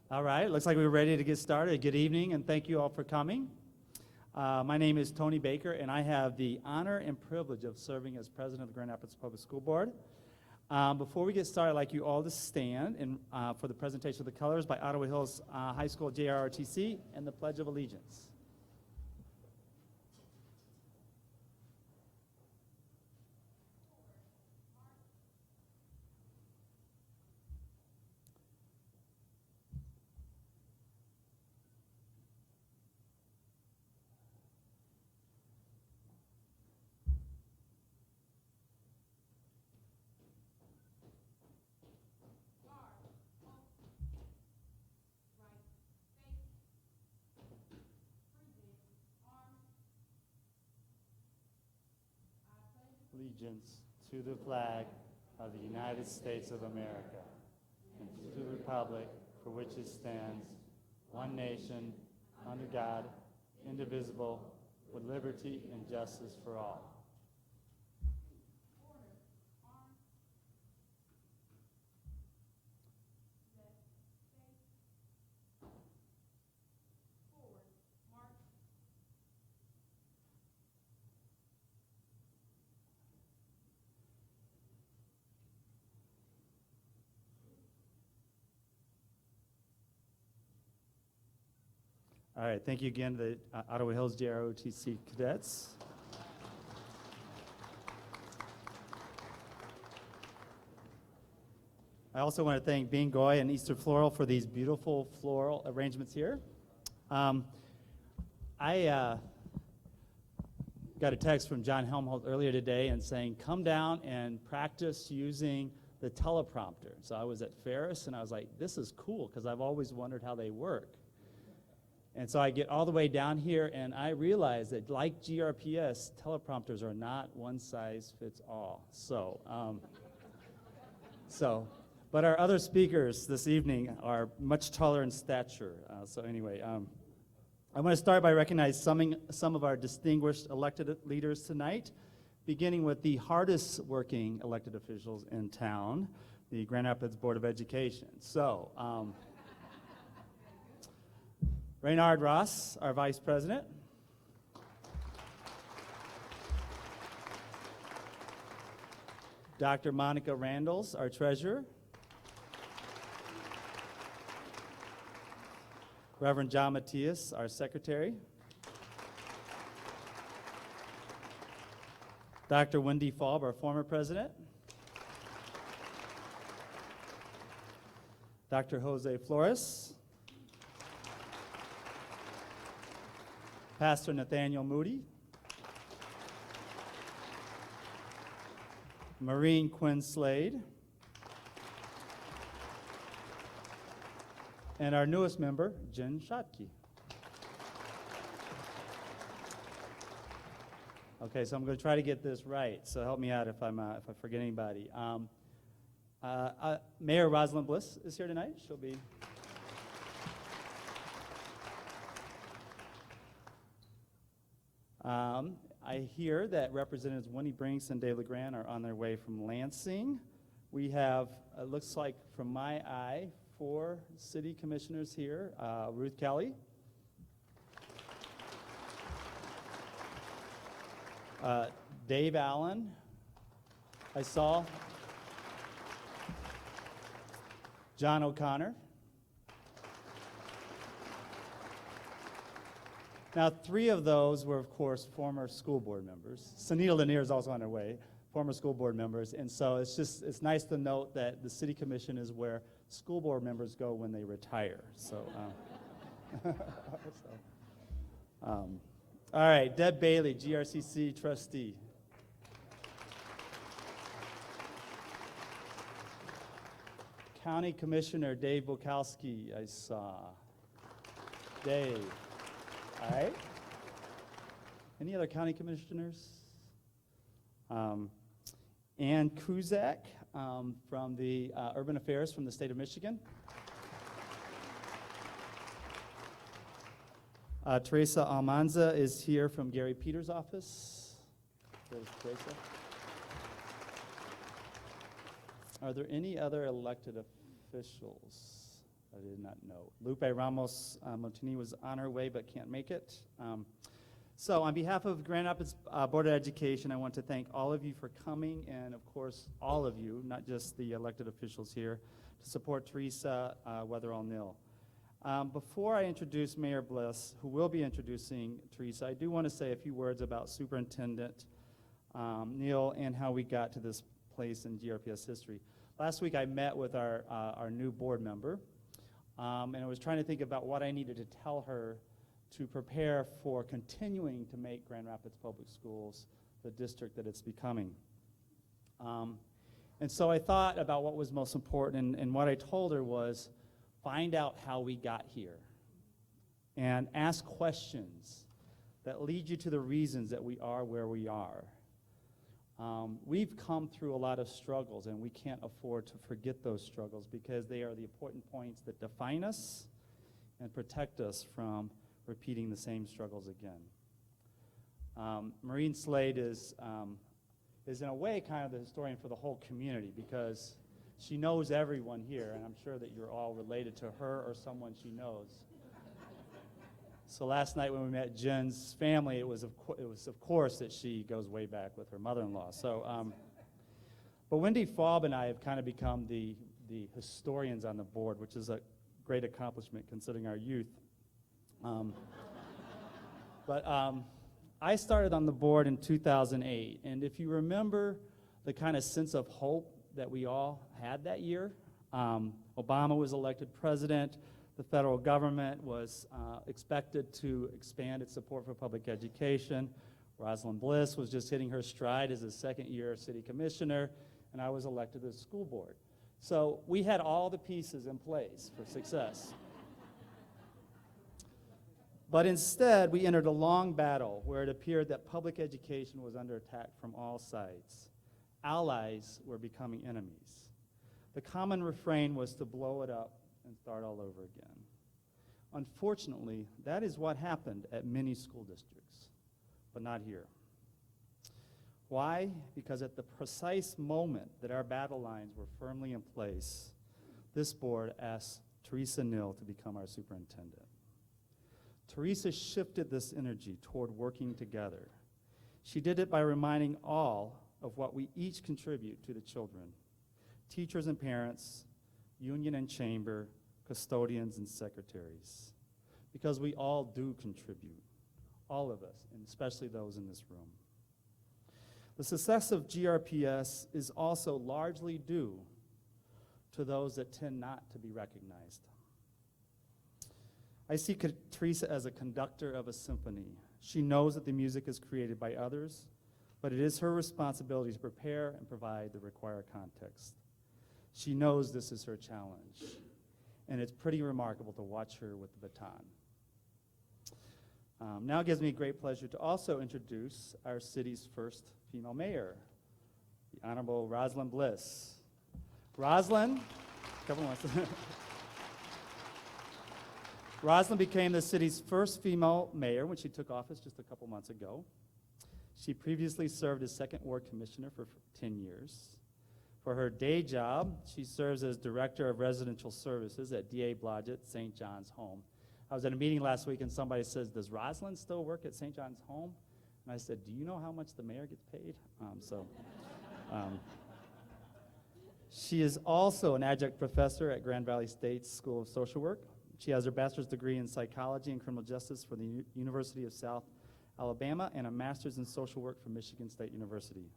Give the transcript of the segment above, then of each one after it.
All right, looks like we're ready to get started. Good evening, and thank you all for coming. My name is Tony Baker, and I have the honor and privilege of serving as president of the Grand Rapids Public School Board. Before we get started, I'd like you all to stand for the presentation of the colors by Ottawa Hills High School Jrotc and the Pledge of Allegiance. Allegiance to the flag of the United States of America and to the republic for which it stands, one nation, under God, indivisible, with liberty and justice for all. All right, thank you again to the Ottawa Hills Jrotc cadets. I also want to thank Bean Goy and Easter Floral for these beautiful floral arrangements here. I got a text from John Helmholtz earlier today and saying, come down and practice using the teleprompter. So I was at Ferris and I was like, this is cool because I've always wondered how they work. And so I get all the way down here, and I realize that, like GRPS, teleprompters are not one size fits all. But our other speakers this evening are much taller in stature. I want to start by recognizing some of our distinguished elected leaders tonight, beginning with the hardest working elected officials in town, the Grand Rapids Board of Education. Reynard Ross, our Vice President. Dr. Monica Randalls, our Treasurer. Reverend John Matias, our Secretary. Dr. Wendy Falb, our former President. Dr. Jose Flores. Pastor Nathaniel Moody, Maureen Quinn Slade, and our newest member, Jen Jrotc. Okay, so I'm going to try to get this right, so help me out if I forget anybody. Mayor Rosalind Bliss is here tonight. She'll be... I hear that Representatives Winnie Brinks and Dave LeGrand are on their way from Lansing. We have, it looks like from my eye, 4 city commissioners here. Ruth Kelly. Dave Allen. I saw. John O'Connor. Now, 3 of those were, of course, former school board members. Sunita Lanier is also on her way, former school board members. And so it's nice to note that the city commission is where school board members go when they retire. All right, Deb Bailey, GRCC trustee. County Commissioner Dave Bukowski, I saw. Dave. All right. Any other county commissioners? Ann Kuzak from the Urban Affairs from the state of Michigan. Teresa Almanza is here from Gary Peters' office. There's Teresa. Are there any other elected officials? I did not know. Lupe Ramos Montini was on her way but can't make it. So on behalf of Grand Rapids Board of Education, I want to thank all of you for coming, and of course all of you, not just the elected officials here, to support Teresa Weatherall-Neal. Before I introduce Mayor Bliss, who will be introducing Teresa, I do want to say a few words about Superintendent Neal and how we got to this place in GRPS history. Last week I met with our new board member, and I was trying to think about what I needed to tell her to prepare for continuing to make Grand Rapids Public Schools the district that it's becoming. And so I thought about what was most important, and what I told her was, find out how we got here and ask questions that lead you to the reasons that we are where we are. We've come through a lot of struggles, and we can't afford to forget those struggles because they are the important points that define us and protect us from repeating the same struggles again. Maureen Slade is in a way kind of the historian for the whole community because she knows everyone here, and I'm sure that you're all related to her or someone she knows. So last night when we met Jen's family, it was of course that she goes way back with her mother-in-law. So, but Wendy Faub and I have kind of become the historians on the board, which is a great accomplishment considering our youth. I started on the board in 2008, and if you remember the kind of sense of hope that we all had that year, Obama was elected president, the federal government was expected to expand its support for public education, Rosalind Bliss was just hitting her stride as a second-year city commissioner, and I was elected to the school board. So we had all the pieces in place for success. But instead, we entered a long battle where it appeared that public education was under attack from all sides. Allies were becoming enemies. The common refrain was to blow it up and start all over again. Unfortunately, that is what happened at many school districts, but not here. Why? Because at the precise moment that our battle lines were firmly in place, this board asked Teresa Neal to become our superintendent. Teresa shifted this energy toward working together. She did it by reminding all of what we each contribute to the children, teachers and parents, union and chamber, custodians and secretaries, because we all do contribute, all of us, and especially those in this room. The success of GRPS is also largely due to those that tend not to be recognized. I see Teresa as a conductor of a symphony. She knows that the music is created by others, but it is her responsibility to prepare and provide the required context. She knows this is her challenge, and it's pretty remarkable to watch her with the baton. Now it gives me great pleasure to also introduce our city's first female mayor, the Honorable Rosalind Bliss. Rosalind, Rosalind became the city's first female mayor when she took office just a couple months ago. She previously served as second ward commissioner for 10 years. For her day job, she serves as director of residential services at D.A. Blodgett St. John's Home. I was at a meeting last week and somebody says, does Rosalind still work at St. John's Home? And I said, do you know how much the mayor gets paid? She is also an adjunct professor at Grand Valley State School of Social Work. She has her bachelor's degree in psychology and criminal justice from the University of South Alabama and a master's in social work from Michigan State University.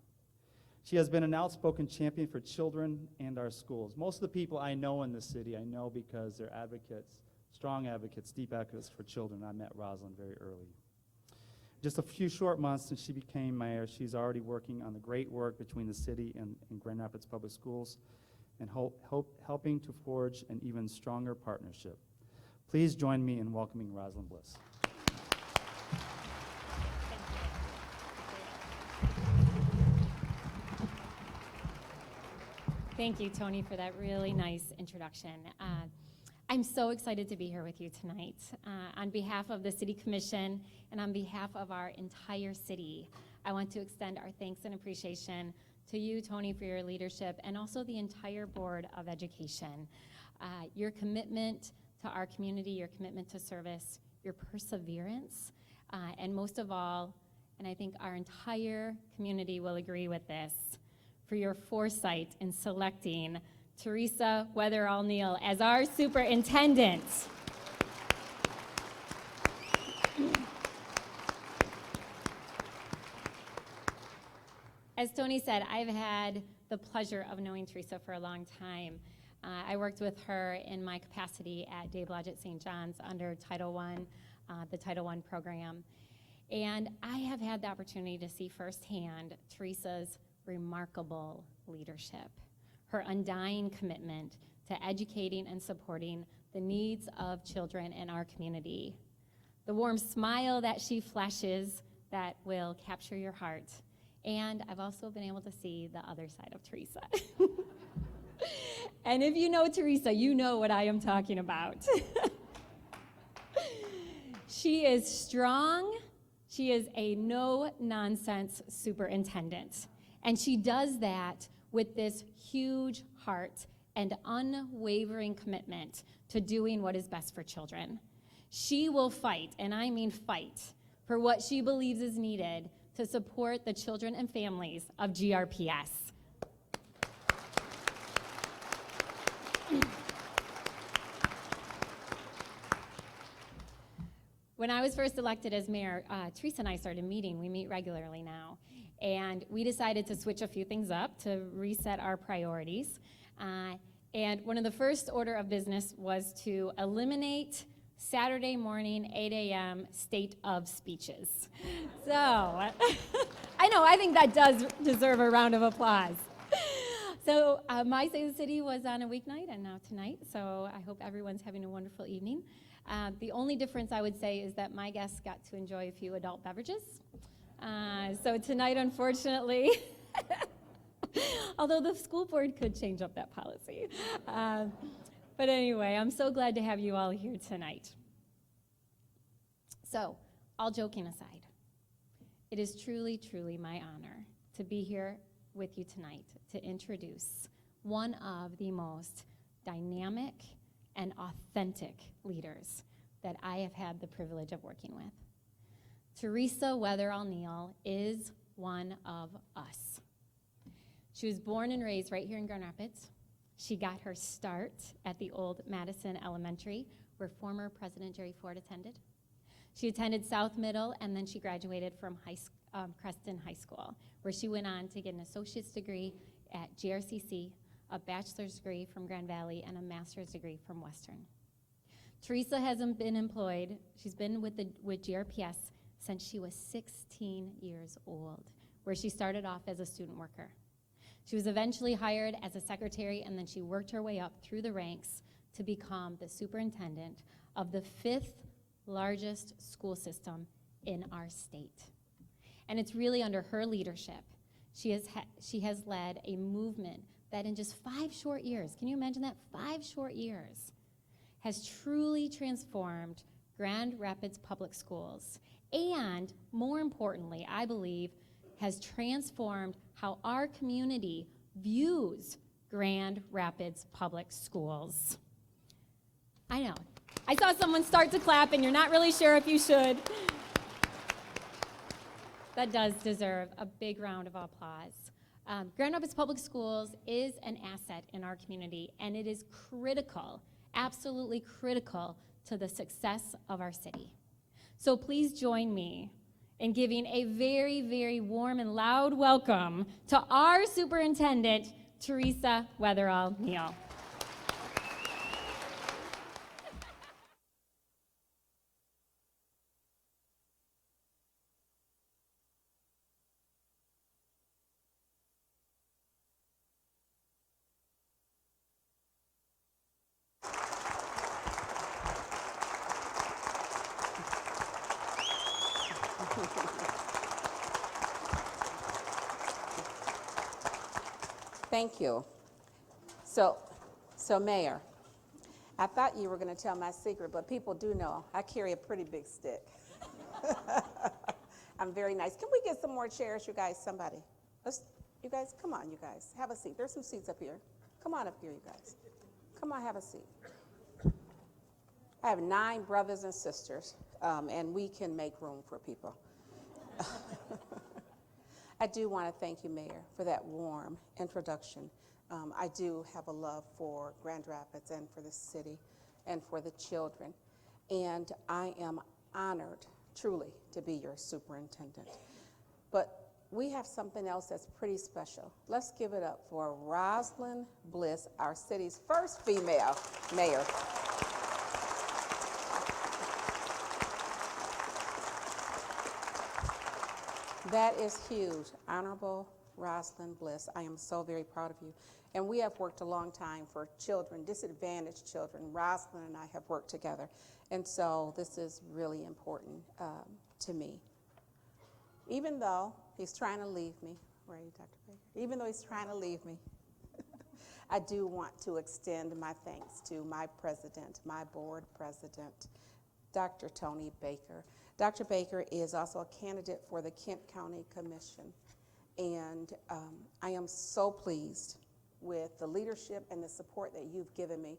She has been an outspoken champion for children and our schools. Most of the people I know in this city, I know because they're advocates, strong advocates, deep advocates for children. I met Rosalind very early. Just a few short months since she became mayor, she's already working on the great work between the city and Grand Rapids Public Schools and helping to forge an even stronger partnership. Please join me in welcoming Rosalind Bliss. Thank you, Tony, for that really nice introduction. I'm so excited to be here with you tonight. On behalf of the City Commission and on behalf of our entire city, I want to extend our thanks and appreciation to you, Tony, for your leadership, and also the entire Board of Education. Your commitment to our community, your commitment to service, your perseverance, and most of all, and I think our entire community will agree with this, for your foresight in selecting Teresa Weatherall-Neal as our superintendent. As Tony said, I've had the pleasure of knowing Teresa for a long time. I worked with her in my capacity at Dave Lodge at St. John's under Title I, the Title I program. And I have had the opportunity to see firsthand Teresa's remarkable leadership, her undying commitment to educating and supporting the needs of children in our community, the warm smile that she flashes that will capture your heart. And I've also been able to see the other side of Teresa. And if you know Teresa, you know what I am talking about. She is strong. She is a no-nonsense superintendent. And she does that with this huge heart and unwavering commitment to doing what is best for children. She will fight, and I mean fight, for what she believes is needed to support the children and families of GRPS. When I was first elected as mayor, Teresa and I started meeting. We meet regularly now. And we decided to switch a few things up to reset our priorities. And one of the first order of business was to eliminate Saturday morning, 8 a.m. state of speeches. So, I know, I think that does deserve a round of applause. So, my State of the City was on a weeknight and now tonight, so I hope everyone's having a wonderful evening. The only difference I would say is that my guests got to enjoy a few adult beverages. So tonight, unfortunately, although the school board could change up that policy. But anyway, I'm so glad to have you all here tonight. So, all joking aside, it is truly, truly my honor to be here with you tonight to introduce one of the most dynamic and authentic leaders that I have had the privilege of working with. Teresa Weatherall-Neal is one of us. She was born and raised right here in Grand Rapids. She got her start at the old Madison Elementary, where former President Jerry Ford attended. She attended South Middle, and then she graduated from Creston High School, where she went on to get an associate's degree at JRCC, a bachelor's degree from Grand Valley, and a master's degree from Western. Teresa hasn't been employed. She's been with GRPS since she was 16 years old, where she started off as a student worker. She was eventually hired as a secretary, and then she worked her way up through the ranks to become the superintendent of the 5th largest school system in our state. And it's really under her leadership. She has led a movement that in just 5 short years, can you imagine that? 5 short years, has truly transformed Grand Rapids Public Schools. And more importantly, I believe, has transformed how our community views Grand Rapids Public Schools. I know. I saw someone start to clap and you're not really sure if you should. That does deserve a big round of applause. Grand Rapids Public Schools is an asset in our community, and it is critical, absolutely critical to the success of our city. So please join me in giving a very, very warm and loud welcome to our superintendent, Teresa Weatherall-Neal. Thank you. So Mayor, I thought you were going to tell my secret, but people do know I carry a pretty big stick. I'm very nice. Can we get some more chairs, you guys? Somebody. You guys, come on, you guys. Have a seat. There's some seats up here. Come on up here, you guys. Come on, have a seat. I have 9 brothers and sisters, and we can make room for people. I do want to thank you, Mayor, for that warm introduction. I do have a love for Grand Rapids and for the city and for the children, and I am honored, truly, to be your superintendent. But we have something else that's pretty special. Let's give it up for Rosalind Bliss, our city's first female mayor. That is huge. Honorable Rosalind Bliss, I am so very proud of you. And we have worked a long time for children, disadvantaged children. Rosalind and I have worked together. And so this is really important to me. Even though he's trying to leave me, where are you, Dr. Baker? Even though he's trying to leave me, I do want to extend my thanks to my president, my board president, Dr. Tony Baker. Dr. Baker is also a candidate for the Kent County Commission. And I am so pleased with the leadership and the support that you've given me.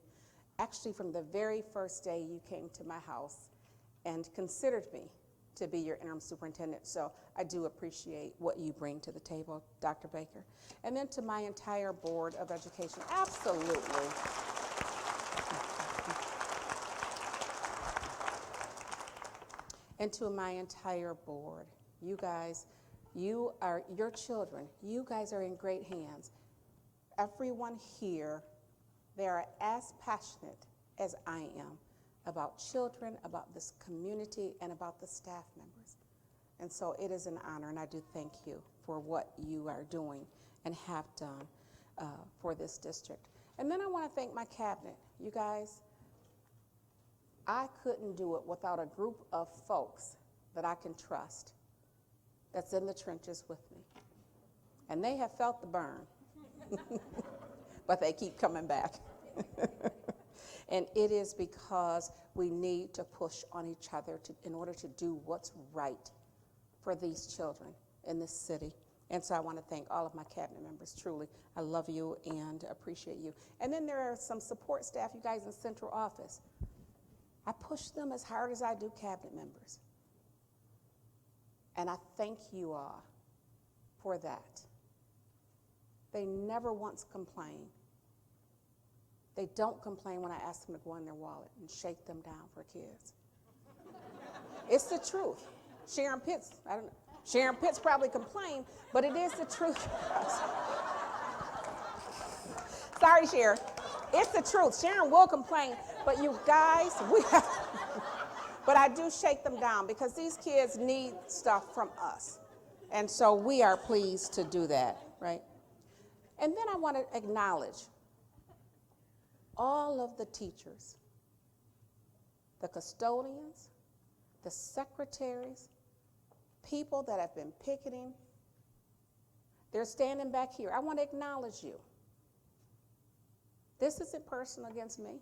Actually, from the very first day you came to my house and considered me to be your interim superintendent. So I do appreciate what you bring to the table, Dr. Baker. And then to my entire Board of Education, absolutely. And to my entire board, you guys, you are, your children, you guys are in great hands. Everyone here, they are as passionate as I am about children, about this community, and about the staff members. And so it is an honor, and I do thank you for what you are doing and have done for this district. And then I want to thank my cabinet. You guys, I couldn't do it without a group of folks that I can trust that's in the trenches with me. And they have felt the burn, but they keep coming back. And it is because we need to push on each other in order to do what's right for these children in this city. And so I want to thank all of my cabinet members, truly. I love you and appreciate you. And then there are some support staff, you guys in central office. I push them as hard as I do cabinet members. And I thank you all for that. They never once complain. They don't complain when I ask them to go in their wallet and shake them down for kids. It's the truth. Sharon Pitts, I don't know. Sharon Pitts probably complained, but it is the truth. Sorry, Sharon. It's the truth. Sharon will complain, but you guys, but I do shake them down because these kids need stuff from us. And so we are pleased to do that, right? And then I want to acknowledge all of the teachers, the custodians, the secretaries, people that have been picketing. They're standing back here. I want to acknowledge you. This isn't personal against me.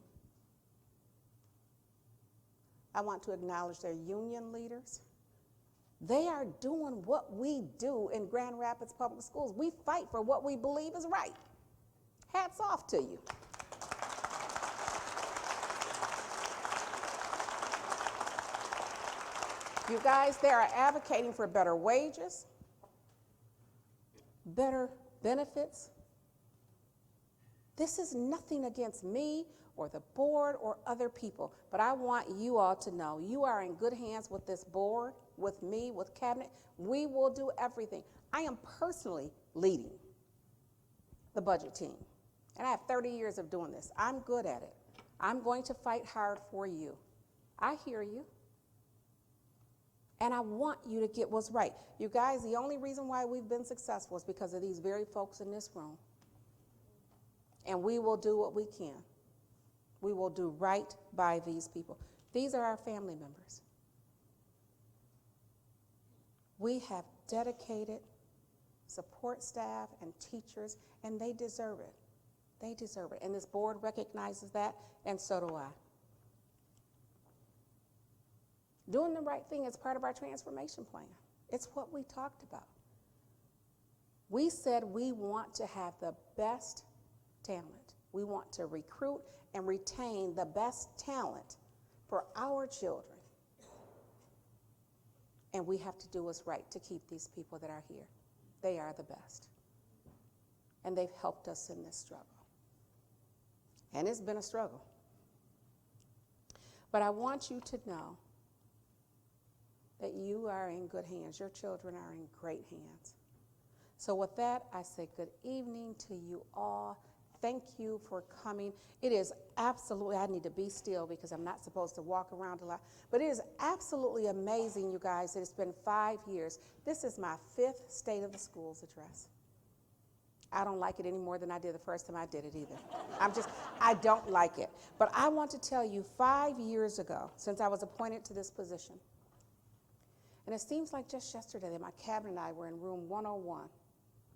I want to acknowledge their union leaders. They are doing what we do in Grand Rapids Public Schools. We fight for what we believe is right. Hats off to you. You guys, they are advocating for better wages, better benefits. This is nothing against me or the board or other people, but I want you all to know you are in good hands with this board, with me, with cabinet. We will do everything. I am personally leading the budget team, and I have 30 years of doing this. I'm good at it. I'm going to fight hard for you. I hear you. And I want you to get what's right. You guys, the only reason why we've been successful is because of these very folks in this room. And we will do what we can. We will do right by these people. These are our family members. We have dedicated support staff and teachers, and they deserve it. They deserve it. And this board recognizes that, and so do I. Doing the right thing is part of our transformation plan. It's what we talked about. We said we want to have the best talent. We want to recruit and retain the best talent for our children. And we have to do what's right to keep these people that are here. They are the best. And they've helped us in this struggle. And it's been a struggle. But I want you to know that you are in good hands. Your children are in great hands. So with that, I say good evening to you all. Thank you for coming. It is absolutely, I need to be still because I'm not supposed to walk around a lot, but it is absolutely amazing, you guys, that it's been 5 years. This is my 5th State of the Schools address. I don't like it any more than I did the first time I did it either. I don't like it. But I want to tell you, 5 years ago, since I was appointed to this position, and it seems like just yesterday that my cabinet and I were in room 101,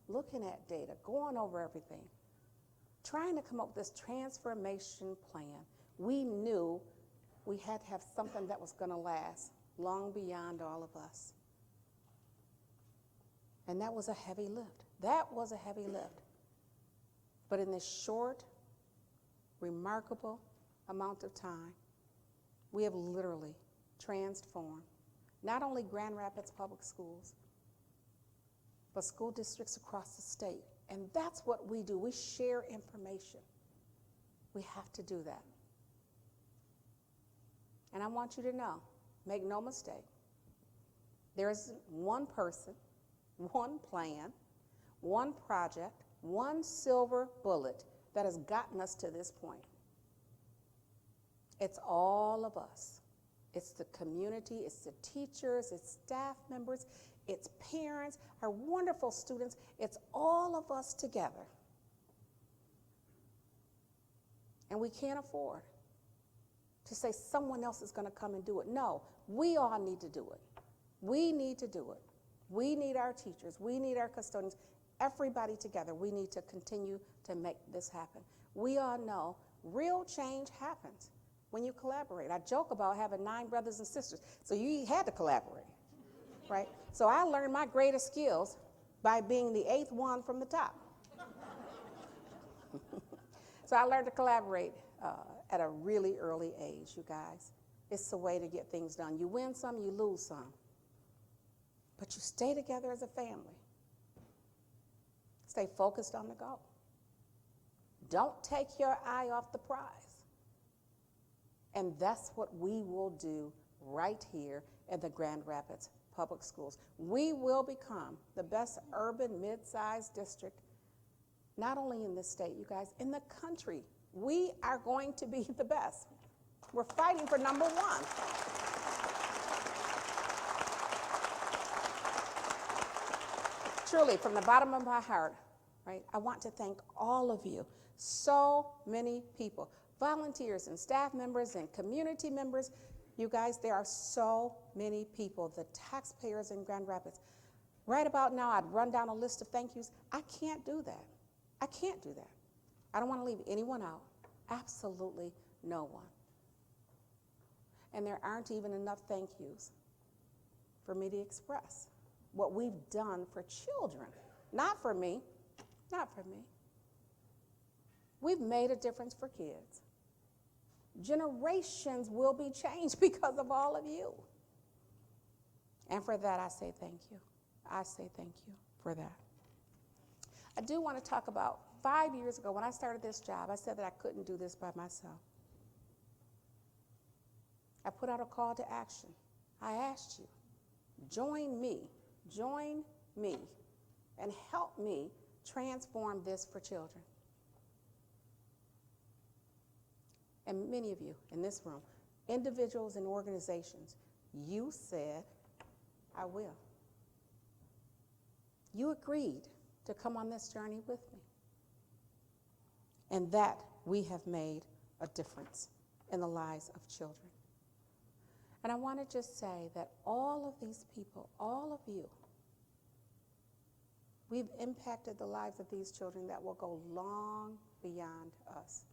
looking at data, going over everything, trying to come up with this transformation plan. We knew we had to have something that was going to last long beyond all of us. And that was a heavy lift. That was a heavy lift. But in this short, remarkable amount of time, we have literally transformed not only Grand Rapids Public Schools, but school districts across the state. And that's what we do. We share information. We have to do that. And I want you to know, make no mistake, there is one person, one plan, one project, one silver bullet that has gotten us to this point. It's all of us. It's the community, it's the teachers, it's staff members, it's parents, our wonderful students. It's all of us together. And we can't afford to say someone else is going to come and do it. No, we all need to do it. We need to do it. We need our teachers. We need our custodians. Everybody together, we need to continue to make this happen. We all know real change happens when you collaborate. I joke about having 9 brothers and sisters, so you had to collaborate, right? So I learned my greatest skills by being the 8th one from the top. So I learned to collaborate at a really early age, you guys. It's the way to get things done. You win some, you lose some. But you stay together as a family. Stay focused on the goal. Don't take your eye off the prize. And that's what we will do right here in the Grand Rapids Public Schools. We will become the best urban mid-sized district, not only in this state, you guys, in the country. We are going to be the best. We're fighting for number 1. Truly, from the bottom of my heart, right, I want to thank all of you. So many people, volunteers and staff members and community members. You guys, there are so many people, the taxpayers in Grand Rapids. Right about now, I'd run down a list of thank yous. I can't do that. I can't do that. I don't want to leave anyone out. Absolutely no one. And there aren't even enough thank yous for me to express what we've done for children. Not for me. Not for me. We've made a difference for kids. Generations will be changed because of all of you. And for that, I say thank you. I say thank you for that. I do want to talk about 5 years ago when I started this job, I said that I couldn't do this by myself. I put out a call to action. I asked you, join me, and help me transform this for children. And many of you in this room, individuals and organizations, you said, I will. You agreed to come on this journey with me. And that we have made a difference in the lives of children. And I want to just say that all of these people, all of you, we've impacted the lives of these children that will go long beyond us.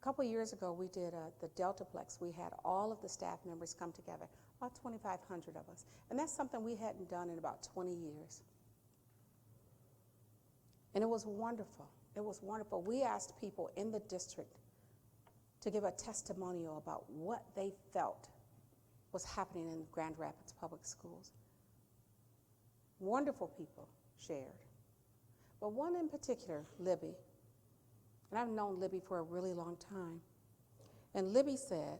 A couple years ago, we did the Deltaplex. We had all of the staff members come together, about 2,500 of us. And that's something we hadn't done in about 20 years. And it was wonderful. It was wonderful. We asked people in the district to give a testimonial about what they felt was happening in Grand Rapids Public Schools. Wonderful people shared. But one in particular, Libby, and I've known Libby for a really long time, and Libby said,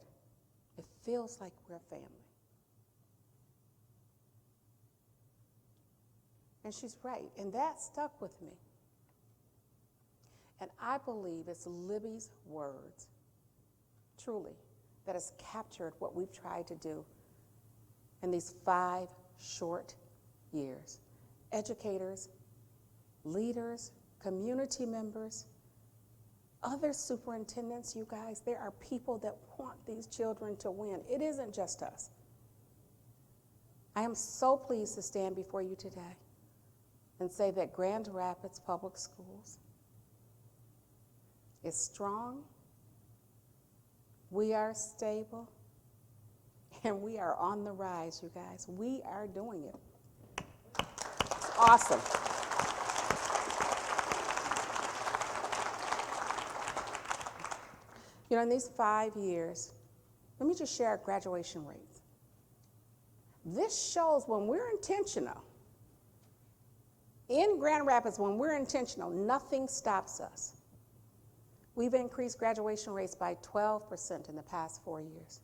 "It feels like we're a family." And she's right, and that stuck with me. And I believe it's Libby's words, truly, that has captured what we've tried to do in these 5 short years. Educators, leaders, community members, other superintendents, you guys, there are people that want these children to win. It isn't just us. I am so pleased to stand before you today and say that Grand Rapids Public Schools is strong, we are stable, and we are on the rise, you guys. We are doing it. It's awesome. You know, in these 5 years, let me just share our graduation rates. This shows when we're intentional. In Grand Rapids, when we're intentional, nothing stops us. We've increased graduation rates by 12% in the past 4 years.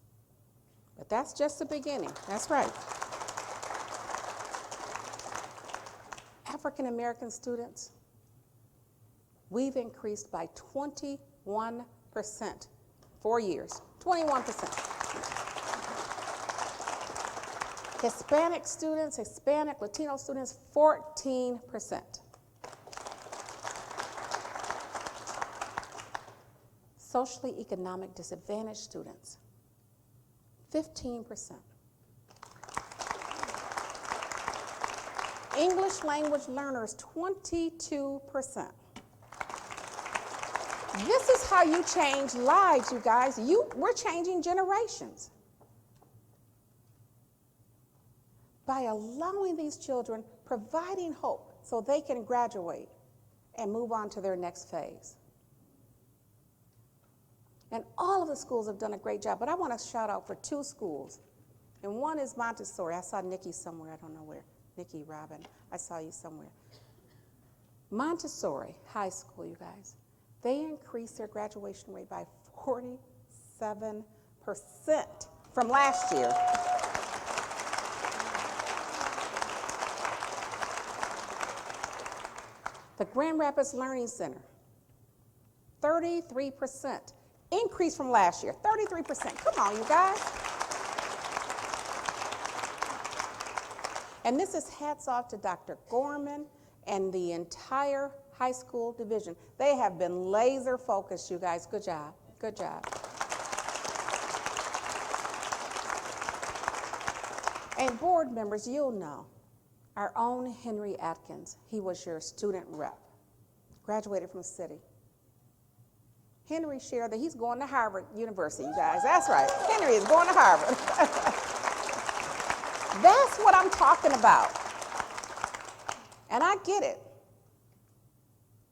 But that's just the beginning. That's right. African American students, we've increased by 21%. 4 years, 21%. Hispanic students, Hispanic, Latino students, 14%. Socially economic disadvantaged students, 15%. English language learners, 22%. This is how you change lives, you guys. We're changing generations. By allowing these children, providing hope so they can graduate and move on to their next phase. And all of the schools have done a great job, but I want to shout out for 2 schools. And one is Montessori. I saw Nikki somewhere, I don't know where. Nikki, Robin, I saw you somewhere. Montessori High School, you guys. They increased their graduation rate by 47% from last year. The Grand Rapids Learning Center, 33% increase from last year, 33%. Come on, you guys. And this is hats off to Dr. Gorman and the entire high school division. They have been laser focused, you guys. Good job. Good job. And board members, you'll know, our own Henry Atkins, he was your student rep, graduated from the city. Henry shared that he's going to Harvard University, you guys. That's right. Henry is going to Harvard. That's what I'm talking about. And I get it.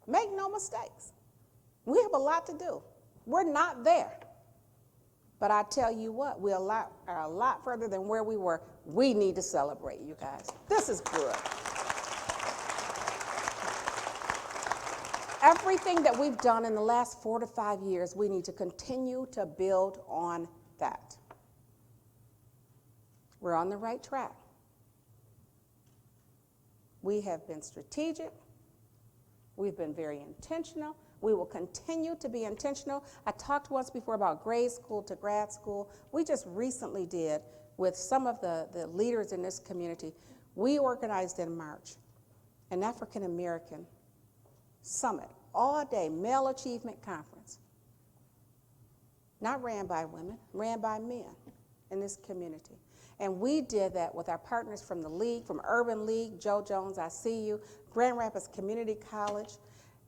Make no mistakes. We have a lot to do. We're not there. But I tell you what, we are a lot further than where we were. We need to celebrate, you guys. This is good. Everything that we've done in the last 4 to 5 years, we need to continue to build on that. We're on the right track. We have been strategic. We've been very intentional. We will continue to be intentional. I talked once before about grade school to grad school. We just recently did with some of the leaders in this community. We organized in March an African American summit, all day, male achievement conference. Not ran by women, ran by men in this community. And we did that with our partners from the League, from Urban League, Joe Jones, I See You, Grand Rapids Community College,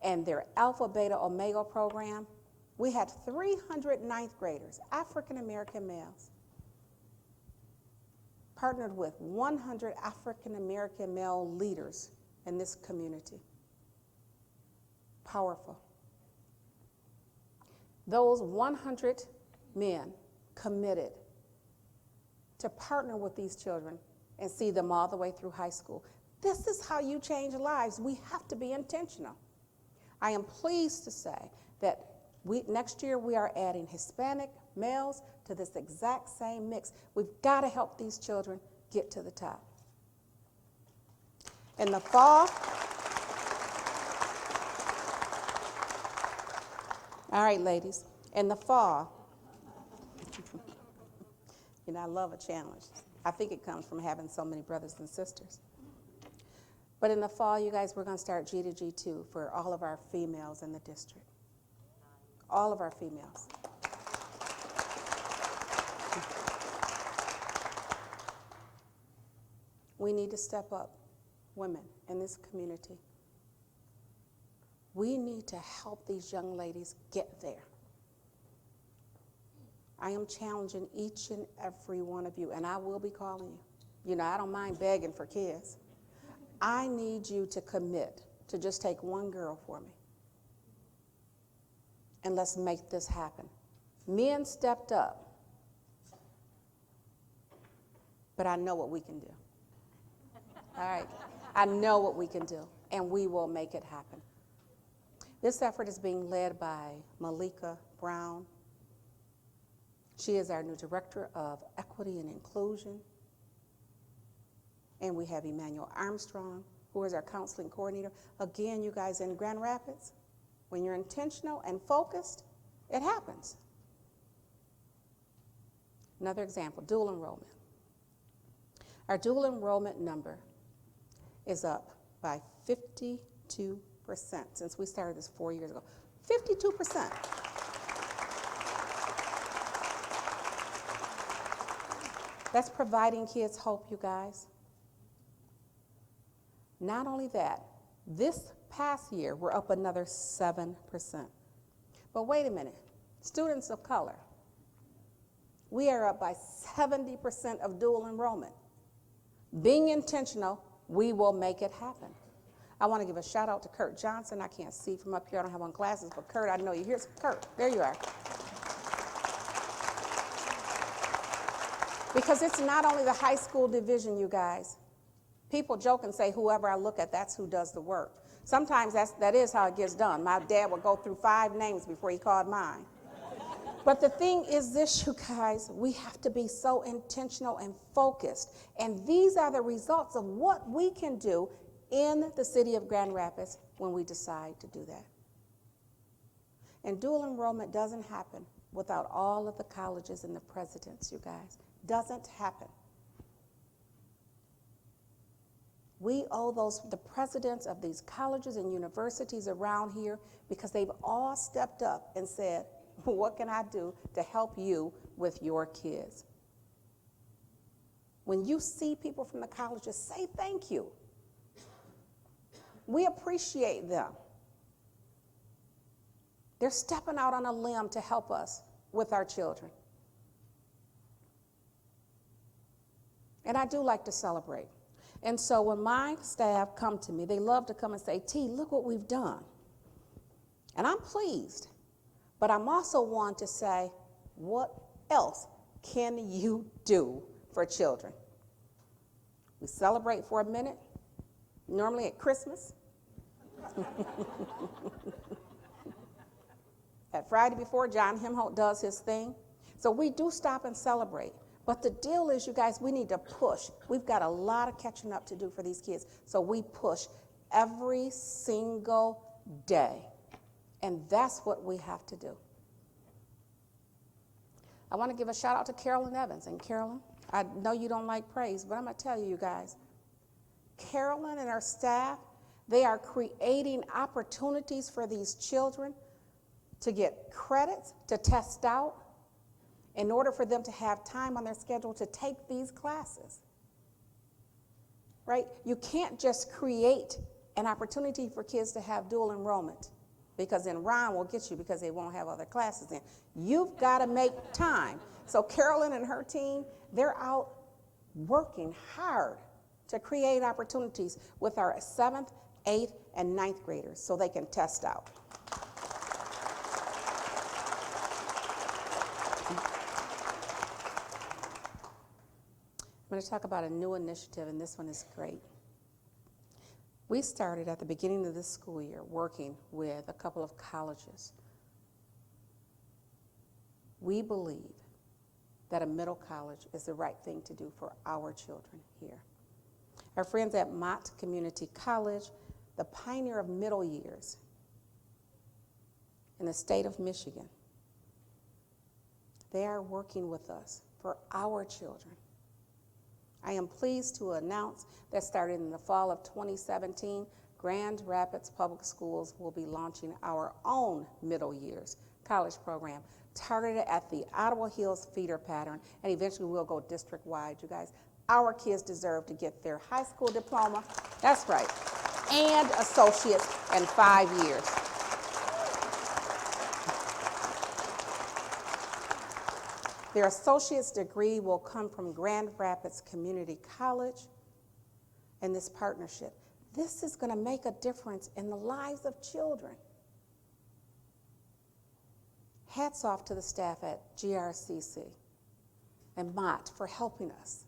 and their Alpha Beta Omega program. We had 300 ninth graders, African American males, partnered with 100 African American male leaders in this community. Powerful. Those 100 men committed to partner with these children and see them all the way through high school. This is how you change lives. We have to be intentional. I am pleased to say that next year we are adding Hispanic males to this exact same mix. We've got to help these children get to the top. In the fall, all right, ladies, in the fall, you know, I love a challenge. I think it comes from having so many brothers and sisters. But in the fall, you guys, we're going to start G2G2 for all of our females in the district. All of our females. We need to step up, women in this community. We need to help these young ladies get there. I am challenging each and every one of you, and I will be calling you. You know, I don't mind begging for kids. I need you to commit to just take one girl for me. And let's make this happen. Men stepped up, but I know what we can do. All right, I know what we can do, and we will make it happen. This effort is being led by Malika Brown. She is our new Director of Equity and Inclusion. And we have Emmanuel Armstrong, who is our counseling coordinator. Again, you guys, in Grand Rapids, when you're intentional and focused, it happens. Another example, dual enrollment. Our dual enrollment number is up by 52% since we started this 4 years ago. 52%. That's providing kids hope, you guys. Not only that, this past year, we're up another 7%. But wait a minute, students of color, we are up by 70% of dual enrollment. Being intentional, we will make it happen. I want to give a shout out to Kurt Johnson. I can't see from up here, I don't have on glasses, but Kurt, I know you. Here's Kurt, there you are. Because it's not only the high school division, you guys. People joke and say, whoever I look at, that's who does the work. Sometimes that is how it gets done. My dad would go through 5 names before he called mine. But the thing is this, you guys, we have to be so intentional and focused. And these are the results of what we can do in the city of Grand Rapids when we decide to do that. And dual enrollment doesn't happen without all of the colleges and the presidents, you guys. Doesn't happen. We owe the presidents of these colleges and universities around here because they've all stepped up and said, what can I do to help you with your kids? When you see people from the colleges, say thank you. We appreciate them. They're stepping out on a limb to help us with our children. And I do like to celebrate. And so when my staff come to me, they love to come and say, T, look what we've done. And I'm pleased. But I'm also one to say, what else can you do for children? We celebrate for a minute, normally at Christmas. At Friday before, John Himholt does his thing. So we do stop and celebrate. But the deal is, you guys, we need to push. We've got a lot of catching up to do for these kids. So we push every single day. And that's what we have to do. I want to give a shout out to Carolyn Evans. And Carolyn, I know you don't like praise, but I'm going to tell you, you guys, Carolyn and her staff, they are creating opportunities for these children to get credits, to test out, in order for them to have time on their schedule to take these classes, right? You can't just create an opportunity for kids to have dual enrollment because then Ron will get you because they won't have other classes in. You've got to make time. So Carolyn and her team, they're out working hard to create opportunities with our 7th 8th, and 9th graders so they can test out. I'm going to talk about a new initiative, and this one is great. We started at the beginning of this school year working with a couple of colleges. We believe that a middle college is the right thing to do for our children here. Our friends at Mott Community College, the pioneer of middle years in the state of Michigan, they are working with us for our children. I am pleased to announce that starting in the fall of 2017, Grand Rapids Public Schools will be launching our own middle years college program targeted at the Ottawa Hills feeder pattern, and eventually we'll go district-wide, you guys. Our kids deserve to get their high school diploma, that's right, and associates in 5 years. Their associate's degree will come from Grand Rapids Community College and this partnership. This is going to make a difference in the lives of children. Hats off to the staff at GRCC and Mott for helping us.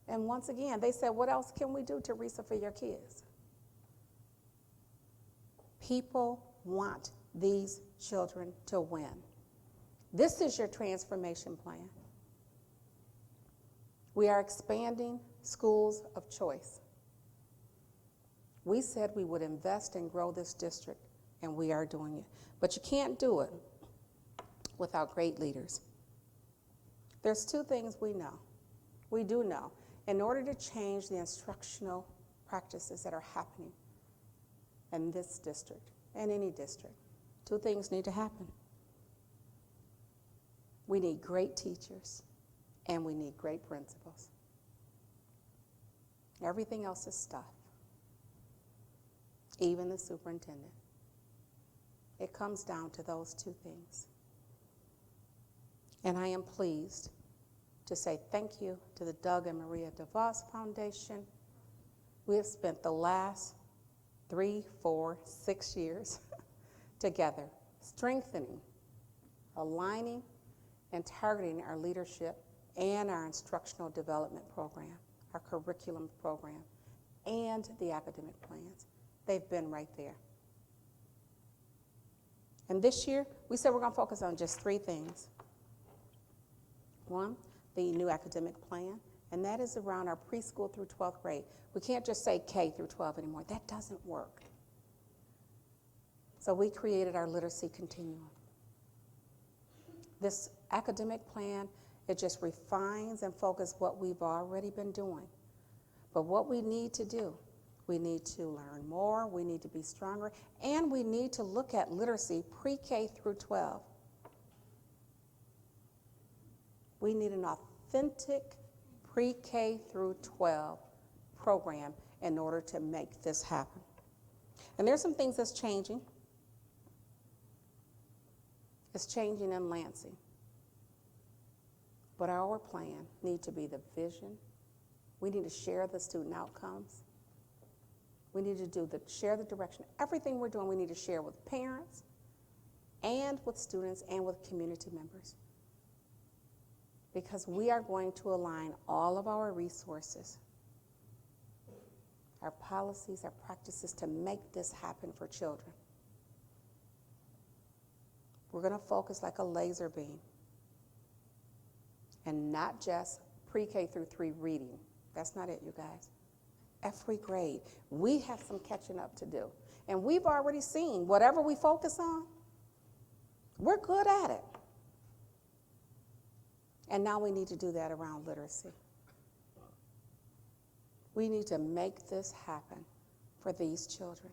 And once again, they said, what else can we do, Teresa, for your kids? People want these children to win. This is your transformation plan. We are expanding schools of choice. We said we would invest and grow this district, and we are doing it. But you can't do it without great leaders. There's two things we know. We do know. In order to change the instructional practices that are happening in this district, and any district, two things need to happen. We need great teachers, and we need great principals. Everything else is stuff, even the superintendent. It comes down to those two things. And I am pleased to say thank you to the Doug and Maria DeVos Foundation. We have spent the last 3, 4, 6 years together, strengthening, aligning, and targeting our leadership and our instructional development program, our curriculum program, and the academic plans. They've been right there. And this year, we said we're going to focus on just 3 things. One, the new academic plan, and that is around our preschool through 12th grade. We can't just say K through 12 anymore. That doesn't work. So we created our literacy continuum. This academic plan, it just refines and focuses what we've already been doing. But what we need to do, we need to learn more, we need to be stronger, and we need to look at literacy pre-K through 12. We need an authentic pre-K through 12 program in order to make this happen. And there's some things that's changing. It's changing in Lansing. But our plan needs to be the vision. We need to share the student outcomes. We need to share the direction. Everything we're doing, we need to share with parents and with students and with community members. Because we are going to align all of our resources, our policies, our practices to make this happen for children. We're going to focus like a laser beam and not just pre-K through 3 reading. That's not it, you guys. Every grade, we have some catching up to do. And we've already seen whatever we focus on, we're good at it. And now we need to do that around literacy. We need to make this happen for these children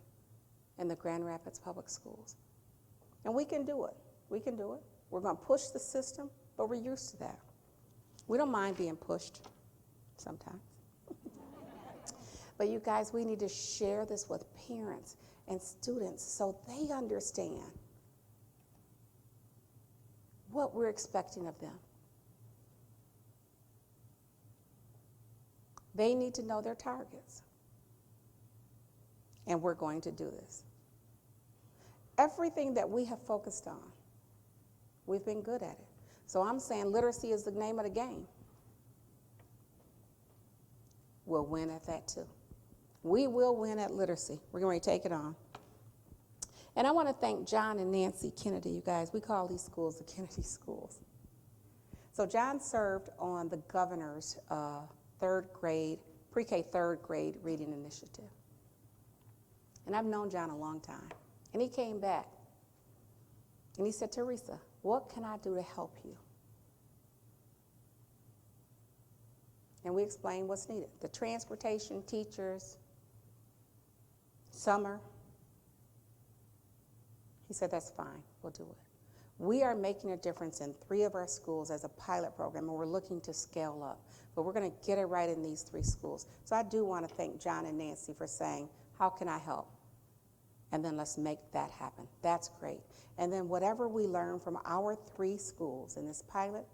in the Grand Rapids Public Schools. And we can do it. We can do it. We're going to push the system, but we're used to that. We don't mind being pushed sometimes. But you guys, we need to share this with parents and students so they understand what we're expecting of them. They need to know their targets. and we're going to do this. Everything that we have focused on, we've been good at it. So I'm saying literacy is the name of the game. We'll win at that too. We will win at literacy. We're going to take it on. And I want to thank John and Nancy Kennedy, you guys. We call these schools the Kennedy Schools. So John served on the governor's pre-K third grade reading initiative. And I've known John a long time. And he came back and he said, Teresa, what can I do to help you? And we explained what's needed. The transportation, teachers, summer. He said, that's fine, we'll do it. We are making a difference in 3 of our schools as a pilot program, and we're looking to scale up. But we're going to get it right in these 3 schools. So I do want to thank John and Nancy for saying, how can I help? And then let's make that happen. That's great. And then whatever we learn from our 3 schools in this pilot,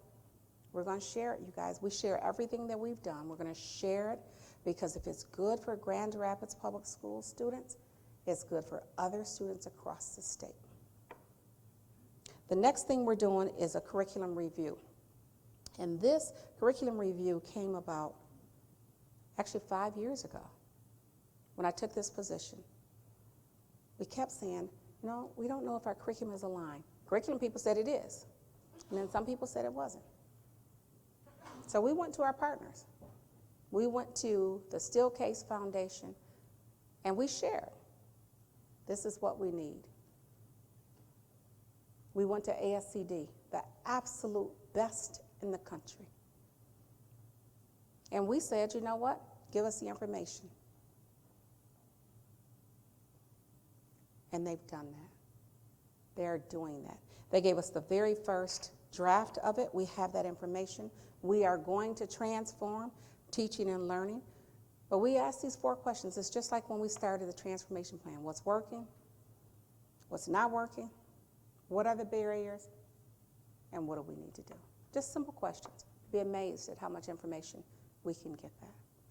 we're going to share it, you guys. We share everything that we've done. We're going to share it because if it's good for Grand Rapids Public School students, it's good for other students across the state. The next thing we're doing is a curriculum review. And this curriculum review came about actually 5 years ago when I took this position. We kept saying, no, we don't know if our curriculum is aligned. Curriculum people said it is. And then some people said it wasn't. So we went to our partners. We went to the Steelcase Foundation, and we shared. This is what we need. We went to ASCD, the absolute best in the country. And we said, you know what? Give us the information. And they've done that. They're doing that. They gave us the very first draft of it. We have that information. We are going to transform teaching and learning. But we ask these 4 questions. It's just like when we started the transformation plan. What's working? What's not working? What are the barriers? And what do we need to do? Just simple questions. Be amazed at how much information we can get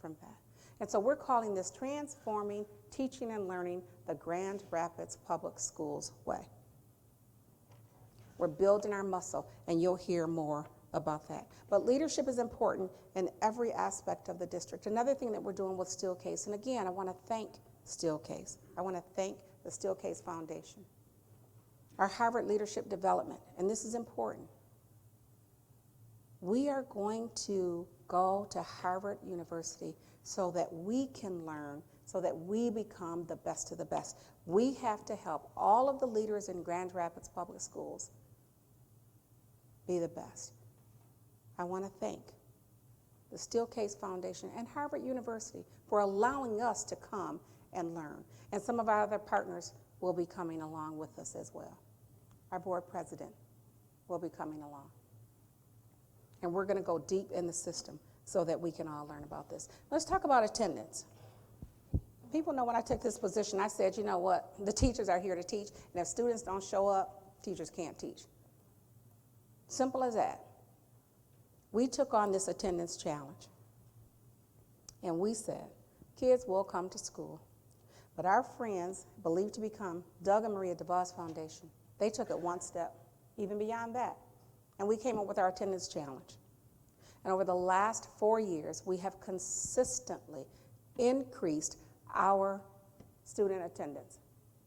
from that. And so we're calling this Transforming Teaching and Learning the Grand Rapids Public Schools Way. We're building our muscle, and you'll hear more about that. But leadership is important in every aspect of the district. Another thing that we're doing with Steelcase, and again, I want to thank Steelcase. I want to thank the Steelcase Foundation. Our Harvard Leadership Development, and this is important. We are going to go to Harvard University so that we can learn, so that we become the best of the best. We have to help all of the leaders in Grand Rapids Public Schools be the best. I want to thank the Steelcase Foundation and Harvard University for allowing us to come and learn. And some of our other partners will be coming along with us as well. Our board president will be coming along. And we're going to go deep in the system so that we can all learn about this. Let's talk about attendance. People know when I took this position, I said, you know what, the teachers are here to teach, and if students don't show up, teachers can't teach. Simple as that. We took on this attendance challenge, and we said, kids will come to school, but our friends, believed to become Doug and Maria DeVos Foundation, they took it one step, even beyond that, and we came up with our attendance challenge. And over the last 4 years, we have consistently increased our student attendance.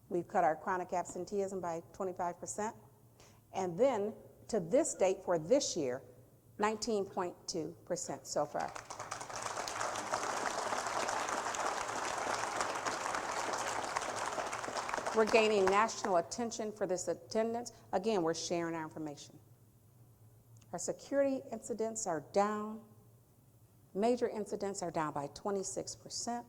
We've cut our chronic absenteeism by 25%, and then to this date for this year, 19.2% so far. We're gaining national attention for this attendance. Again, we're sharing our information. Our security incidents are down. Major incidents are down by 26%.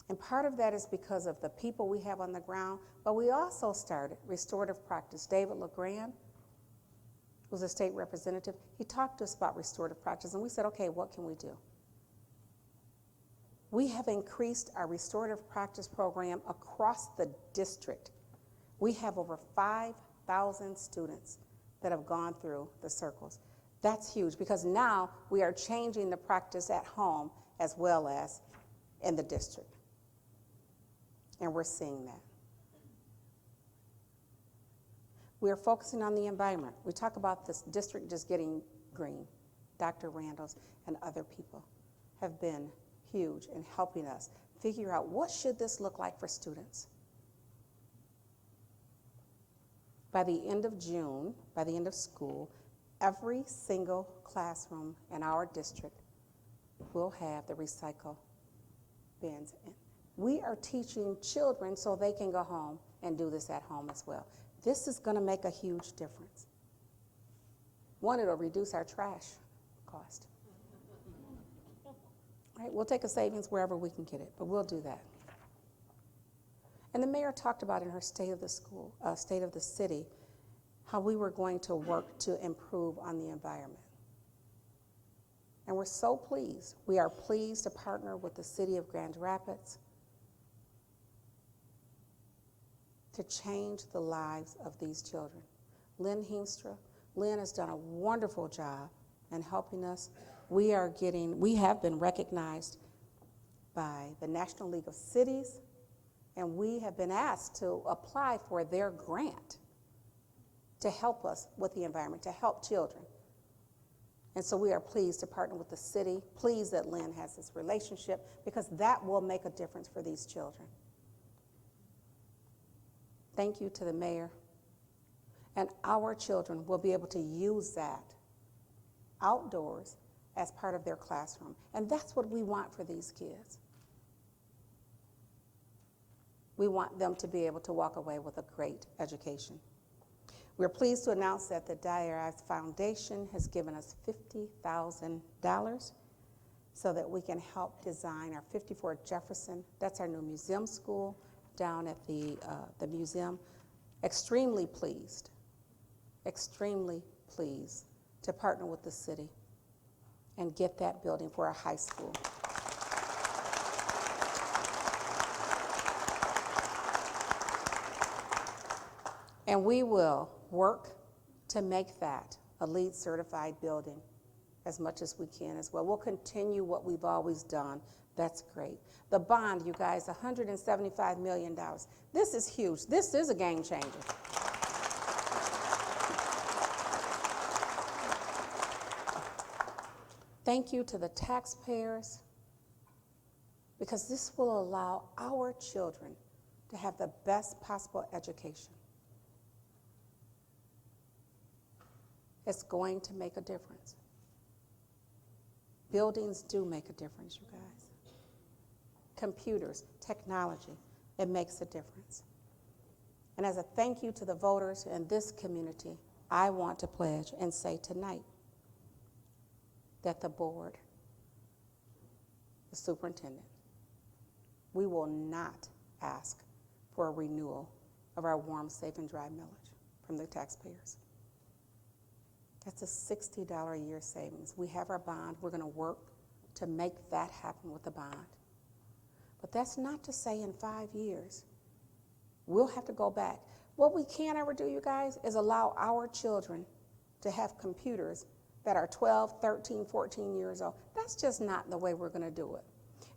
And part of that is because of the people we have on the ground, but we also started Restorative Practice. David LeGrand, who's a state representative, he talked to us about Restorative Practice, and we said, okay, what can we do? We have increased our Restorative Practice program across the district. We have over 5,000 students that have gone through the circles. That's huge because now we are changing the practice at home as well as in the district. and we're seeing that. We are focusing on the environment. We talk about this district just getting green. Dr. Randalls and other people have been huge in helping us figure out what should this look like for students. By the end of June, by the end of school, every single classroom in our district will have the recycle bins in. We are teaching children so they can go home and do this at home as well. This is going to make a huge difference. One, it'll reduce our trash cost. Right? We'll take a savings wherever we can get it, but we'll do that. And the mayor talked about in her state of the city, how we were going to work to improve on the environment. And we're so pleased. We are pleased to partner with the city of Grand Rapids to change the lives of these children. Lynn Heemstra, Lynn has done a wonderful job in helping us. We have been recognized by the National League of Cities, and we have been asked to apply for their grant to help us with the environment, to help children. And so we are pleased to partner with the city, pleased that Lynn has this relationship, because that will make a difference for these children. Thank you to the mayor. And our children will be able to use that outdoors as part of their classroom. And that's what we want for these kids. We want them to be able to walk away with a great education. We're pleased to announce that the Dyer Foundation has given us $50,000 so that we can help design our 54 Jefferson. That's our new museum school down at the museum. Extremely pleased to partner with the city and get that building for our high school. And we will work to make that a LEED certified building as much as we can as well. We'll continue what we've always done. That's great. The bond, you guys, $175 million. This is huge. This is a game changer. Thank you to the taxpayers, because this will allow our children to have the best possible education. It's going to make a difference. Buildings do make a difference, you guys. Computers, technology, it makes a difference. And as a thank you to the voters in this community, I want to pledge and say tonight that the board, the superintendent, we will not ask for a renewal of our warm, safe, and dry millage from the taxpayers. That's a $60 a year savings. We have our bond. We're going to work to make that happen with the bond. But that's not to say in 5 years we'll have to go back. What we can't ever do, you guys, is allow our children to have computers that are 12, 13, 14 years old. That's just not the way we're going to do it.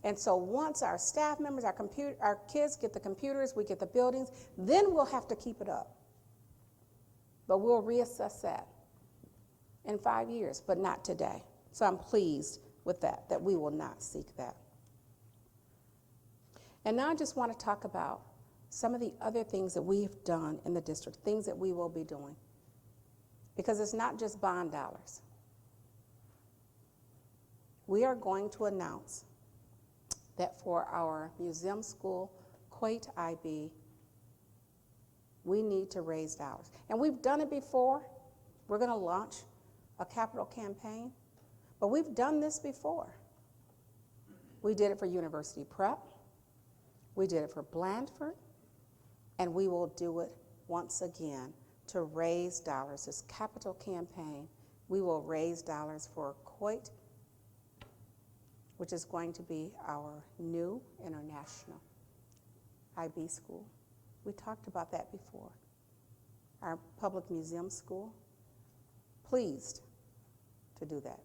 And so once our staff members, our kids get the computers, we get the buildings, then we'll have to keep it up. But we'll reassess that in 5 years, but not today. So I'm pleased with that we will not seek that. And now I just want to talk about some of the other things that we've done in the district, things that we will be doing. Because it's not just bond dollars. We are going to announce that for our museum school, Quate IB, we need to raise dollars. And we've done it before. We're going to launch a capital campaign, but we've done this before. We did it for University Prep. We did it for Blandford, and we will do it once again to raise dollars. This capital campaign, we will raise dollars for Quate, which is going to be our new international IB school. We talked about that before. Our public museum school, pleased to do that.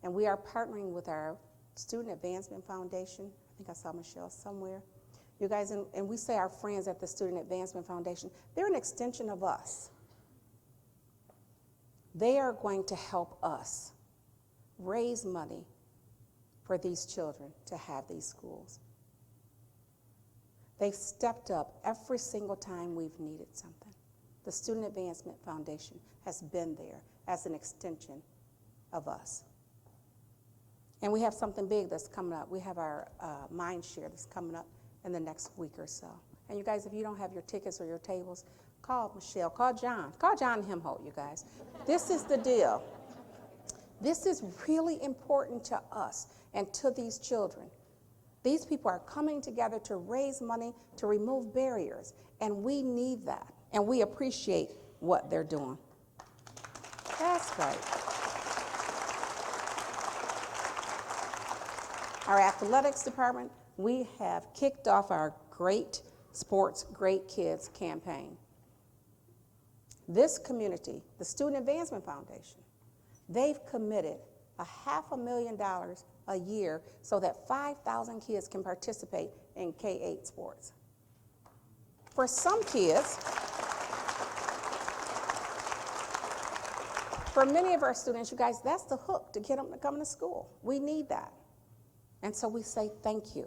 And we are partnering with our Student Advancement Foundation. I think I saw Michelle somewhere. You guys, and we say our friends at the Student Advancement Foundation, they're an extension of us. They are going to help us raise money for these children to have these schools. They've stepped up every single time we've needed something. The Student Advancement Foundation has been there as an extension of us. And we have something big that's coming up. We have our Mind Share that's coming up in the next week or so. And you guys, if you don't have your tickets or your tables, call Michelle, call John Himholt, you guys. This is the deal. This is really important to us and to these children. These people are coming together to raise money, to remove barriers, and we need that, and we appreciate what they're doing. That's right. Our athletics department, we have kicked off our Great Sports, Great Kids campaign. This community, the Student Advancement Foundation, they've committed $500,000 a year so that 5,000 kids can participate in K-8 sports. For some kids, for many of our students, you guys, that's the hook to get them to come to school. We need that. And so we say thank you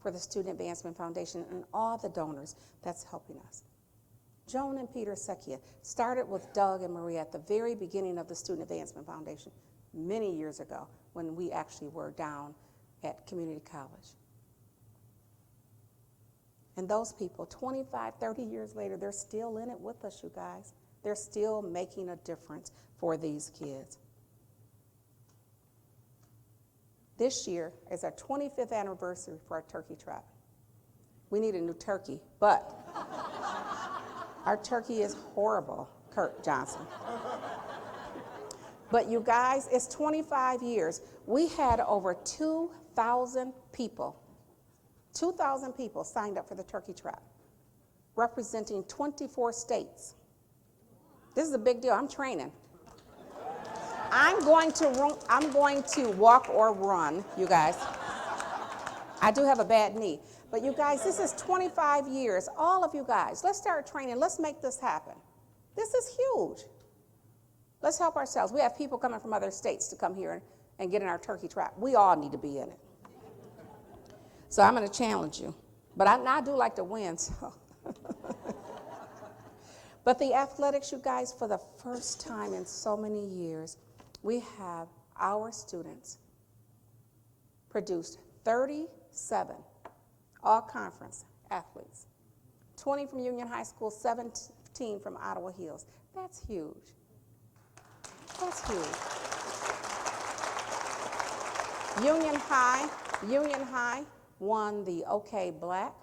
for the Student Advancement Foundation and all the donors that's helping us. Joan and Peter Secchia started with Doug and Maria at the very beginning of the Student Advancement Foundation many years ago when we actually were down at community college. And those people, 25, 30 years later, they're still in it with us, you guys. They're still making a difference for these kids. This year is our 25th anniversary for our turkey trot. We need a new turkey, but our turkey is horrible, Kurt Johnson. But you guys, it's 25 years. We had over 2,000 people signed up for the turkey trot, representing 24 states. This is a big deal. I'm training. I'm going to walk or run, you guys. I do have a bad knee. But you guys, this is 25 years. All of you guys, let's start training. Let's make this happen. This is huge. Let's help ourselves. We have people coming from other states to come here and get in our turkey trot. We all need to be in it. So I'm going to challenge you. But I do like to win, so. But the athletics, you guys, for the first time in so many years, we have our students produced 37 all-conference athletes, 20 from Union High School, 17 from Ottawa Hills. That's huge. That's huge. Union High won the OK Black,